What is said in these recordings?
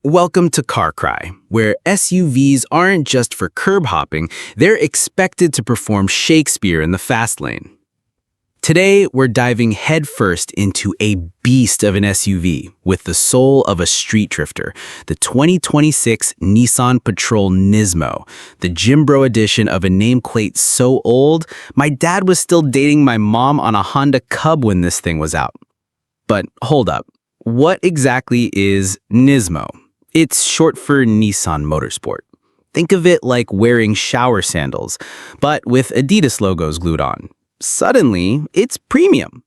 Welcome to Carcry, where SUVs aren't just for curb hopping, they're expected to perform Shakespeare in the fast lane. Today, we're diving headfirst into a beast of an SUV with the soul of a street drifter, the 2026 Nissan Patrol Nismo, the gym bro edition of a nameplate so old, my dad was still dating my mom on a Honda Cub when this thing was out. But hold up, what exactly is Nismo? It's short for Nissan Motorsport. Think of it like wearing shower sandals, but with Adidas logos glued on. Suddenly, it's premium.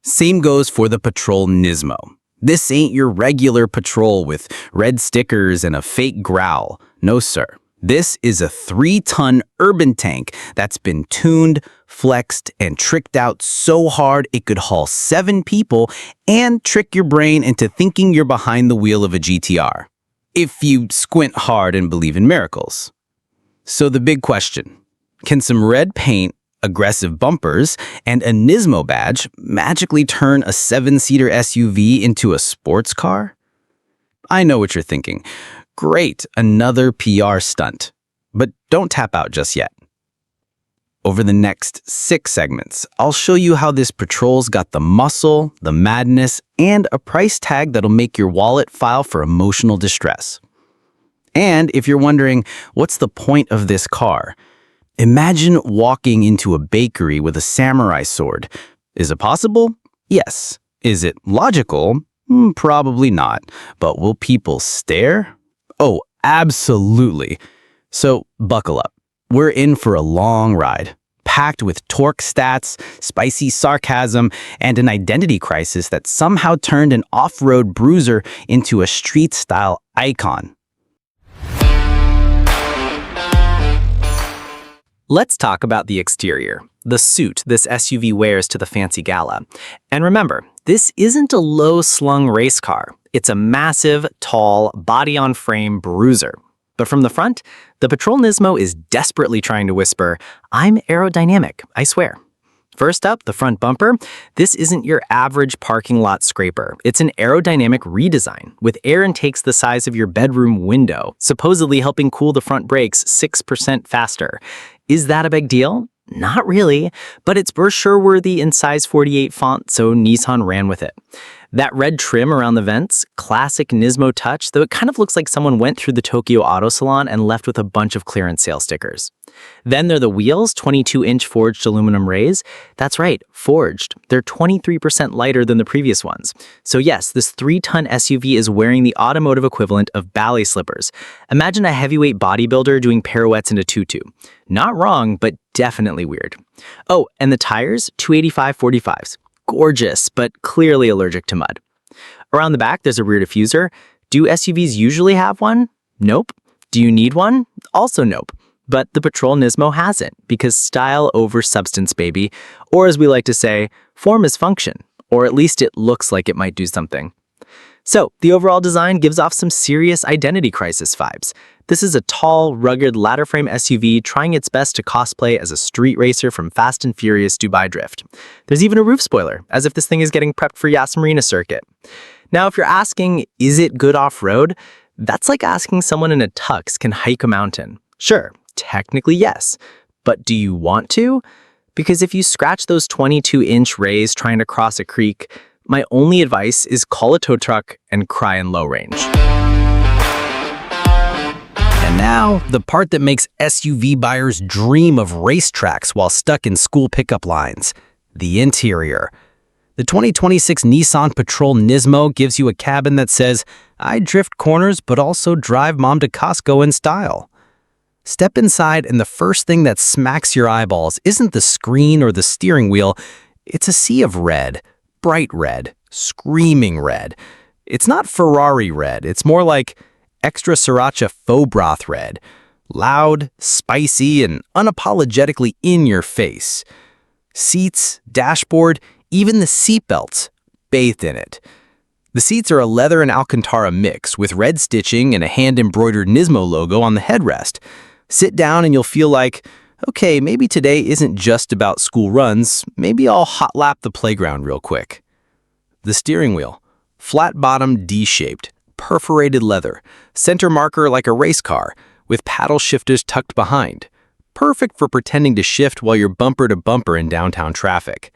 Same goes for the Patrol Nismo. This ain't your regular Patrol with red stickers and a fake growl. No, sir. This is a 3-ton urban tank that's been tuned, flexed, and tricked out so hard it could haul 7 people and trick your brain into thinking you're behind the wheel of a GTR. If you squint hard and believe in miracles. So the big question, can some red paint, aggressive bumpers, and a Nismo badge magically turn a 7-seater SUV into a sports car? I know what you're thinking. Great, another PR stunt. But don't tap out just yet. Over the next 6 segments, I'll show you how this Patrol's got the muscle, the madness, and a price tag that'll make your wallet file for emotional distress. And if you're wondering, what's the point of this car? Imagine walking into a bakery with a samurai sword. Is it possible? Yes. Is it logical? Probably not. But will people stare? Oh, absolutely. So buckle up. We're in for a long ride, packed with torque stats, spicy sarcasm, and an identity crisis that somehow turned an off-road bruiser into a street-style icon. Let's talk about the exterior, the suit this SUV wears to the fancy gala. And remember, this isn't a low-slung race car. It's a massive, tall, body-on-frame bruiser. But from the front, the Patrol Nismo is desperately trying to whisper, "I'm aerodynamic, I swear." First up, the front bumper. This isn't your average parking lot scraper. It's an aerodynamic redesign with air intakes the size of your bedroom window, supposedly helping cool the front brakes 6% faster. Is that a big deal? Not really, but it's brochure-worthy in size 48 font, so Nissan ran with it. That red trim around the vents, classic Nismo touch, though it kind of looks like someone went through the Tokyo Auto Salon and left with a bunch of clearance sale stickers. Then there are the wheels, 22-inch forged aluminum rays. That's right, forged. They're 23% lighter than the previous ones. So yes, this 3-ton SUV is wearing the automotive equivalent of ballet slippers. Imagine a heavyweight bodybuilder doing pirouettes in a tutu. Not wrong, but definitely weird. Oh, and the tires, 285/45s. Gorgeous, but clearly allergic to mud. Around the back, there's a rear diffuser. Do SUVs usually have one? Nope. Do you need one? Also nope. But the Patrol Nismo hasn't, because style over substance, baby. Or as we like to say, form is function. Or at least it looks like it might do something. So, the overall design gives off some serious identity crisis vibes. This is a tall, rugged ladder-frame SUV trying its best to cosplay as a street racer from Fast and Furious Dubai Drift. There's even a roof spoiler, as if this thing is getting prepped for Yas Marina circuit. Now, if you're asking, is it good off-road? That's like asking someone in a tux can hike a mountain. Sure, technically yes, but do you want to? Because if you scratch those 22-inch rays trying to cross a creek, my only advice is call a tow truck and cry in low range. And now, the part that makes SUV buyers dream of racetracks while stuck in school pickup lines, the interior. The 2026 Nissan Patrol Nismo gives you a cabin that says, "I drift corners but also drive mom to Costco in style." Step inside and the first thing that smacks your eyeballs isn't the screen or the steering wheel, it's a sea of red. Bright red, screaming red. It's not Ferrari red, it's more like extra sriracha faux broth red. Loud, spicy, and unapologetically in your face. Seats, dashboard, even the seatbelts, bathed in it. The seats are a leather and Alcantara mix with red stitching and a hand-embroidered Nismo logo on the headrest. Sit down and you'll feel like, okay, maybe today isn't just about school runs, maybe I'll hot lap the playground real quick. The steering wheel, flat bottom D-shaped, perforated leather, center marker like a race car, with paddle shifters tucked behind. Perfect for pretending to shift while you're bumper to bumper in downtown traffic.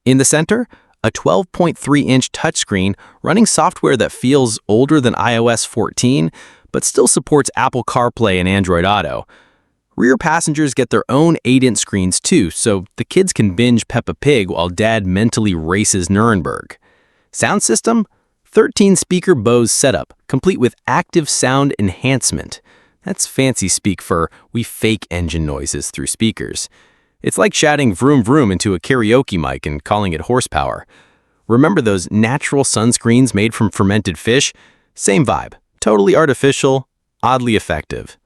In the center, a 12.3-inch touchscreen running software that feels older than iOS 14, but still supports Apple CarPlay and Android Auto. Rear passengers get their own 8-inch screens too, so the kids can binge Peppa Pig while Dad mentally races Nuremberg. Sound system? 13-speaker Bose setup, complete with active sound enhancement. That's fancy speak for we fake engine noises through speakers. It's like shouting vroom vroom into a karaoke mic and calling it horsepower. Remember those natural sunscreens made from fermented fish? Same vibe. Totally artificial, oddly effective.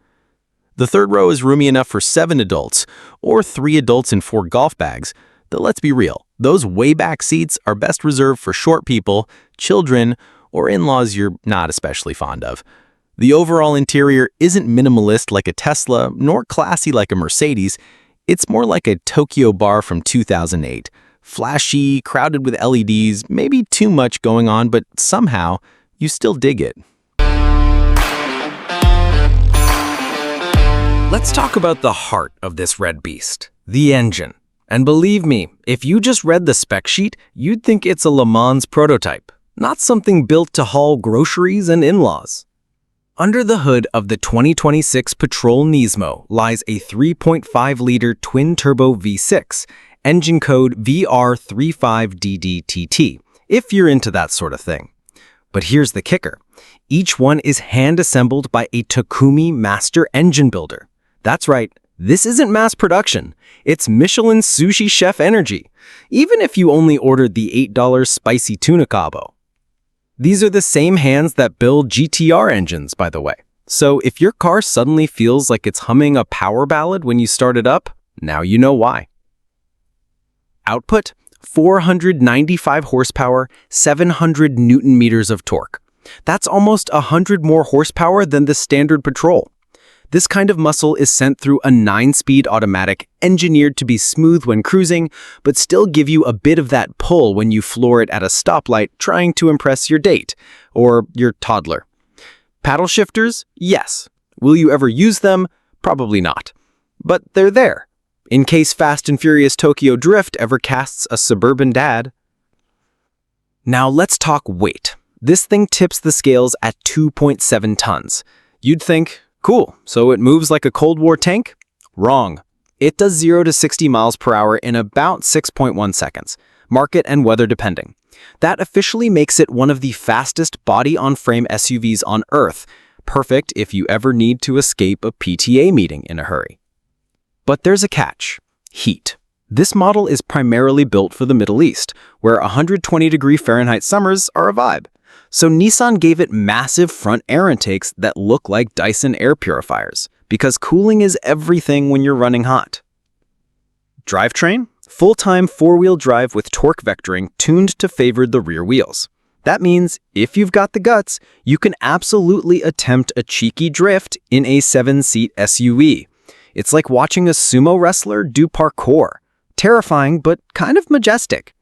The third row is roomy enough for 7 adults, or 3 adults and 4 golf bags. Though let's be real, those way back seats are best reserved for short people, children, or in-laws you're not especially fond of. The overall interior isn't minimalist like a Tesla, nor classy like a Mercedes. It's more like a Tokyo bar from 2008. Flashy, crowded with LEDs, maybe too much going on, but somehow you still dig it. Let's talk about the heart of this red beast, the engine. And believe me, if you just read the spec sheet, you'd think it's a Le Mans prototype, not something built to haul groceries and in-laws. Under the hood of the 2026 Patrol Nismo lies a 3.5-liter twin-turbo V6, engine code VR35DDTT, if you're into that sort of thing. But here's the kicker. Each one is hand-assembled by a Takumi master engine builder. That's right, this isn't mass production. It's Michelin sushi chef energy, even if you only ordered the $8 spicy tuna cabo. These are the same hands that build GTR engines, by the way. So if your car suddenly feels like it's humming a power ballad when you start it up, now you know why. Output: 495 horsepower, 700 newton meters of torque. That's almost 100 more horsepower than the standard Patrol. This kind of muscle is sent through a 9-speed automatic engineered to be smooth when cruising, but still give you a bit of that pull when you floor it at a stoplight trying to impress your date or your toddler. Paddle shifters? Yes. Will you ever use them? Probably not. But they're there, in case Fast and Furious Tokyo Drift ever casts a suburban dad. Now let's talk weight. This thing tips the scales at 2.7 tons. You'd think, cool, so it moves like a Cold War tank? Wrong. It does 0 to 60 miles per hour in about 6.1 seconds, market and weather depending. That officially makes it one of the fastest body-on-frame SUVs on Earth, perfect if you ever need to escape a PTA meeting in a hurry. But there's a catch: heat. This model is primarily built for the Middle East, where 120-degree Fahrenheit summers are a vibe. So Nissan gave it massive front air intakes that look like Dyson air purifiers, because cooling is everything when you're running hot. Drivetrain? Full-time four-wheel drive with torque vectoring tuned to favor the rear wheels. That means, if you've got the guts, you can absolutely attempt a cheeky drift in a 7-seat SUV. It's like watching a sumo wrestler do parkour. Terrifying, but kind of majestic.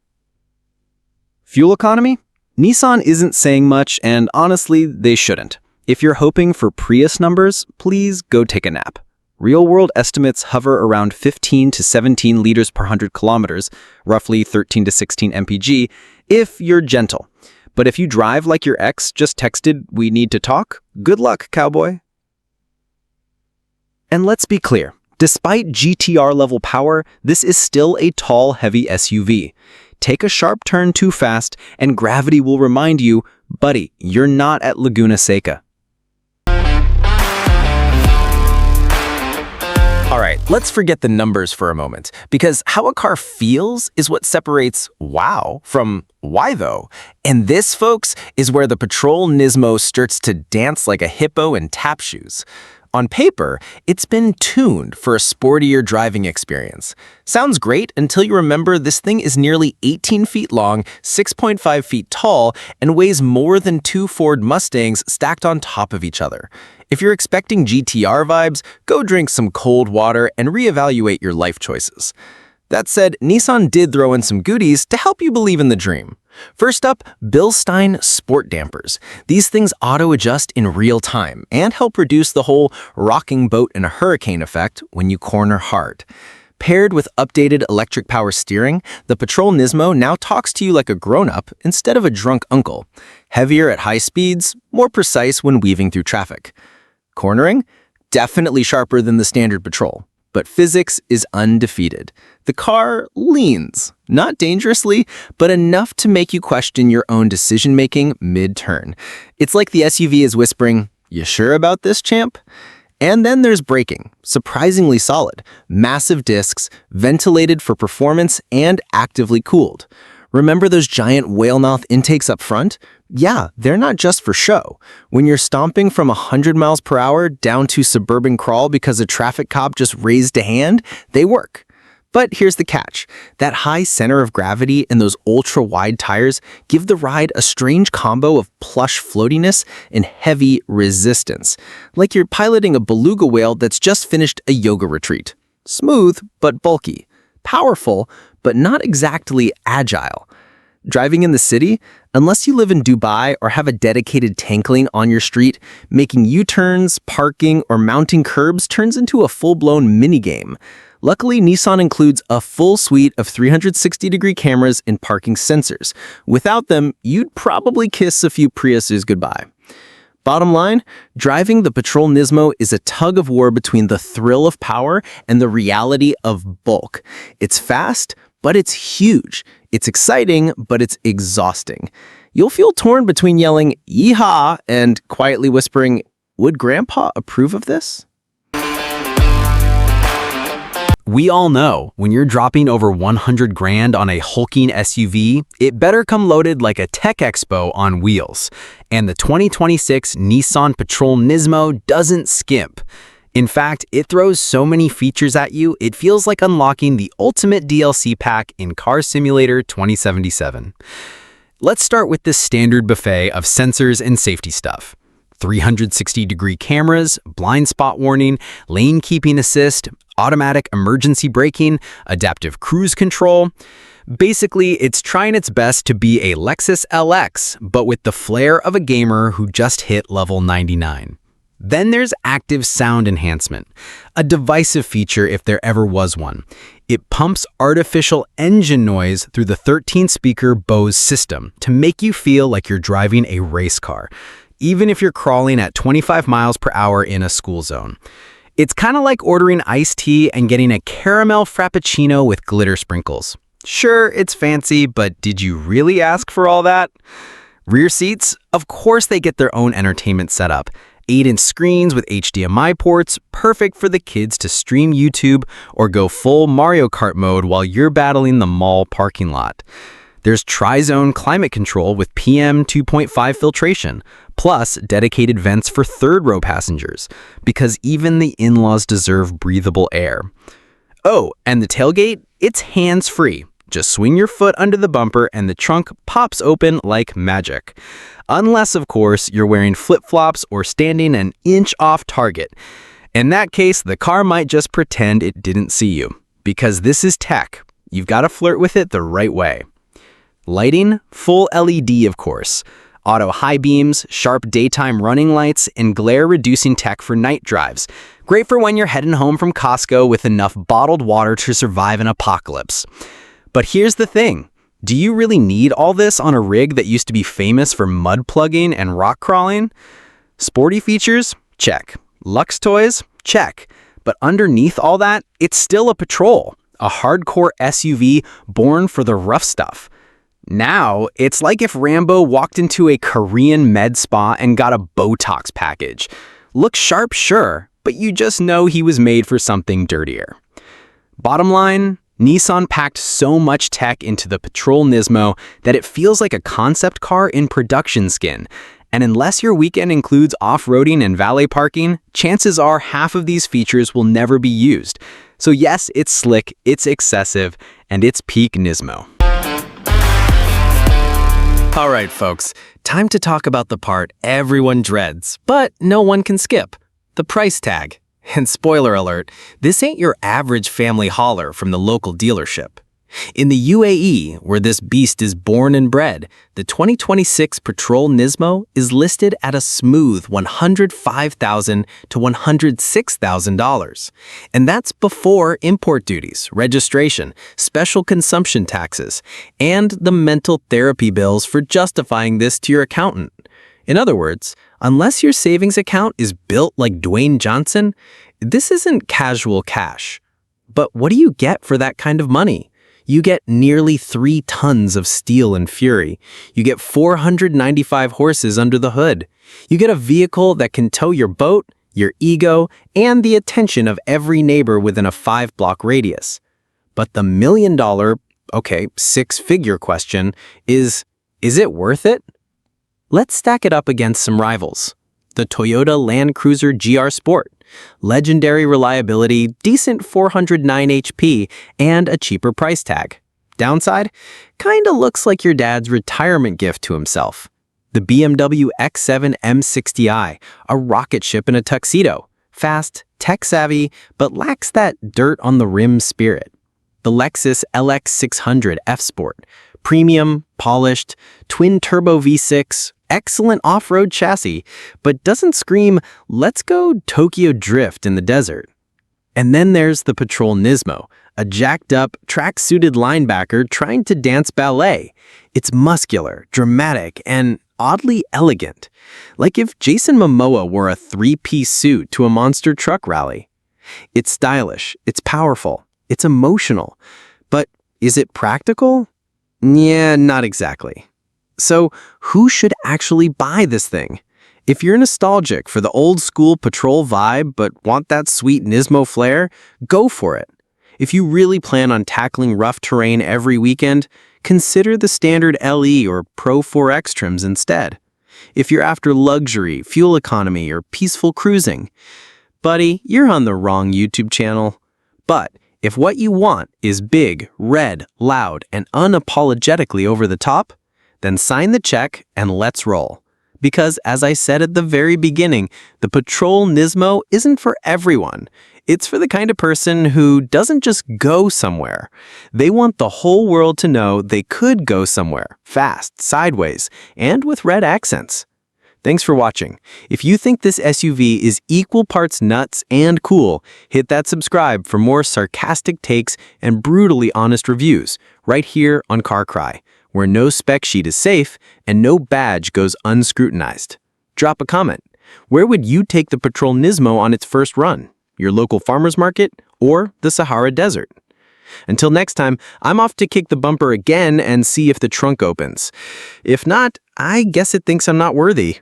Fuel economy? Nissan isn't saying much, and honestly, they shouldn't. If you're hoping for Prius numbers, please go take a nap. Real-world estimates hover around 15 to 17 liters per 100 kilometers, roughly 13 to 16 mpg, if you're gentle. But if you drive like your ex just texted, "We need to talk," good luck, cowboy. And let's be clear, despite GTR-level power, this is still a tall, heavy SUV. Take a sharp turn too fast, and gravity will remind you, buddy, you're not at Laguna Seca. All right, let's forget the numbers for a moment, because how a car feels is what separates wow from why though. And this, folks, is where the Patrol Nismo starts to dance like a hippo in tap shoes. On paper, it's been tuned for a sportier driving experience. Sounds great until you remember this thing is nearly 18 feet long, 6.5 feet tall, and weighs more than 2 Ford Mustangs stacked on top of each other. If you're expecting GTR vibes, go drink some cold water and reevaluate your life choices. That said, Nissan did throw in some goodies to help you believe in the dream. First up, Bilstein Sport Dampers. These things auto-adjust in real time and help reduce the whole rocking boat in a hurricane effect when you corner hard. Paired with updated electric power steering, the Patrol Nismo now talks to you like a grown-up instead of a drunk uncle. Heavier at high speeds, more precise when weaving through traffic. Cornering? Definitely sharper than the standard Patrol. But physics is undefeated. The car leans, not dangerously, but enough to make you question your own decision-making mid-turn. It's like the SUV is whispering, "You sure about this, champ?" And then there's braking, surprisingly solid. Massive discs, ventilated for performance and actively cooled. Remember those giant whale-mouth intakes up front? Yeah, they're not just for show. When you're stomping from 100 miles per hour down to suburban crawl because a traffic cop just raised a hand, they work. But here's the catch. That high center of gravity and those ultra-wide tires give the ride a strange combo of plush floatiness and heavy resistance. Like you're piloting a beluga whale that's just finished a yoga retreat. Smooth, but bulky. Powerful, but not exactly agile. Driving in the city, unless you live in Dubai or have a dedicated tank lane on your street, making U-turns, parking, or mounting curbs turns into a full-blown minigame. Luckily, Nissan includes a full suite of 360-degree cameras and parking sensors. Without them, you'd probably kiss a few Priuses goodbye. Bottom line, driving the Patrol Nismo is a tug of war between the thrill of power and the reality of bulk. It's fast, but it's huge. It's exciting, but it's exhausting. You'll feel torn between yelling, "Yeehaw!" and quietly whispering, "Would Grandpa approve of this?" We all know when you're dropping over 100 grand on a hulking SUV, it better come loaded like a tech expo on wheels. And the 2026 Nissan Patrol Nismo doesn't skimp. In fact, it throws so many features at you, it feels like unlocking the ultimate DLC pack in Car Simulator 2077. Let's start with this standard buffet of sensors and safety stuff. 360-degree cameras, blind spot warning, lane keeping assist, automatic emergency braking, adaptive cruise control. Basically, it's trying its best to be a Lexus LX, but with the flair of a gamer who just hit level 99. Then there's active sound enhancement, a divisive feature if there ever was one. It pumps artificial engine noise through the 13-speaker Bose system to make you feel like you're driving a race car, even if you're crawling at 25 miles per hour in a school zone. It's kind of like ordering iced tea and getting a caramel frappuccino with glitter sprinkles. Sure, it's fancy, but did you really ask for all that? Rear seats, of course they get their own entertainment setup. 8-inch screens with HDMI ports, perfect for the kids to stream YouTube or go full Mario Kart mode while you're battling the mall parking lot. There's tri-zone climate control with PM 2.5 filtration, plus dedicated vents for third-row passengers, because even the in-laws deserve breathable air. Oh, and the tailgate? It's hands-free. Just swing your foot under the bumper and the trunk pops open like magic. Unless, of course, you're wearing flip-flops or standing an inch off target. In that case, the car might just pretend it didn't see you. Because this is tech. You've got to flirt with it the right way. Lighting, full LED, of course. Auto high beams, sharp daytime running lights, and glare-reducing tech for night drives. Great for when you're heading home from Costco with enough bottled water to survive an apocalypse. But here's the thing. Do you really need all this on a rig that used to be famous for mud plugging and rock crawling? Sporty features? Check. Luxe toys? Check. But underneath all that, it's still a Patrol, a hardcore SUV born for the rough stuff. Now, it's like if Rambo walked into a Korean med spa and got a Botox package. Looks sharp, sure, but you just know he was made for something dirtier. Bottom line, Nissan packed so much tech into the Patrol Nismo that it feels like a concept car in production skin. And unless your weekend includes off-roading and valet parking, chances are half of these features will never be used. So yes, it's slick, it's excessive, and it's peak Nismo. All right, folks, time to talk about the part everyone dreads, but no one can skip, the price tag. And spoiler alert, this ain't your average family hauler from the local dealership. In the UAE, where this beast is born and bred, the 2026 Patrol Nismo is listed at a smooth $105,000 to $106,000. And that's before import duties, registration, special consumption taxes, and the mental therapy bills for justifying this to your accountant. In other words, unless your savings account is built like Dwayne Johnson, this isn't casual cash. But what do you get for that kind of money? You get nearly 3 tons of steel and fury. You get 495 horses under the hood. You get a vehicle that can tow your boat, your ego, and the attention of every neighbor within a 5-block radius. But the $1 million, 6-figure question is it worth it? Let's stack it up against some rivals. The Toyota Land Cruiser GR Sport. Legendary reliability, decent 409 HP, and a cheaper price tag. Downside? Kinda looks like your dad's retirement gift to himself. The BMW X7 M60i, a rocket ship in a tuxedo. Fast, tech-savvy, but lacks that dirt-on-the-rim spirit. The Lexus LX600 F Sport. Premium, polished, twin-turbo V6, excellent off-road chassis, but doesn't scream, let's go Tokyo Drift in the desert. And then there's the Patrol Nismo, a jacked-up, track-suited linebacker trying to dance ballet. It's muscular, dramatic, and oddly elegant. Like if Jason Momoa wore a 3-piece suit to a monster truck rally. It's stylish, it's powerful, it's emotional. But is it practical? Yeah, not exactly. So, who should actually buy this thing? If you're nostalgic for the old-school Patrol vibe but want that sweet Nismo flair, go for it. If you really plan on tackling rough terrain every weekend, consider the standard LE or Pro 4X trims instead. If you're after luxury, fuel economy, or peaceful cruising, buddy, you're on the wrong YouTube channel. But if what you want is big, red, loud, and unapologetically over the top, then sign the check and let's roll. Because as I said at the very beginning, the Patrol Nismo isn't for everyone. It's for the kind of person who doesn't just go somewhere. They want the whole world to know they could go somewhere, fast, sideways, and with red accents. Thanks for watching. If you think this SUV is equal parts nuts and cool, hit that subscribe for more sarcastic takes and brutally honest reviews right here on Carcry, where no spec sheet is safe and no badge goes unscrutinized. Drop a comment. Where would you take the Patrol Nismo on its first run? Your local farmer's market or the Sahara Desert? Until next time, I'm off to kick the bumper again and see if the trunk opens. If not, I guess it thinks I'm not worthy.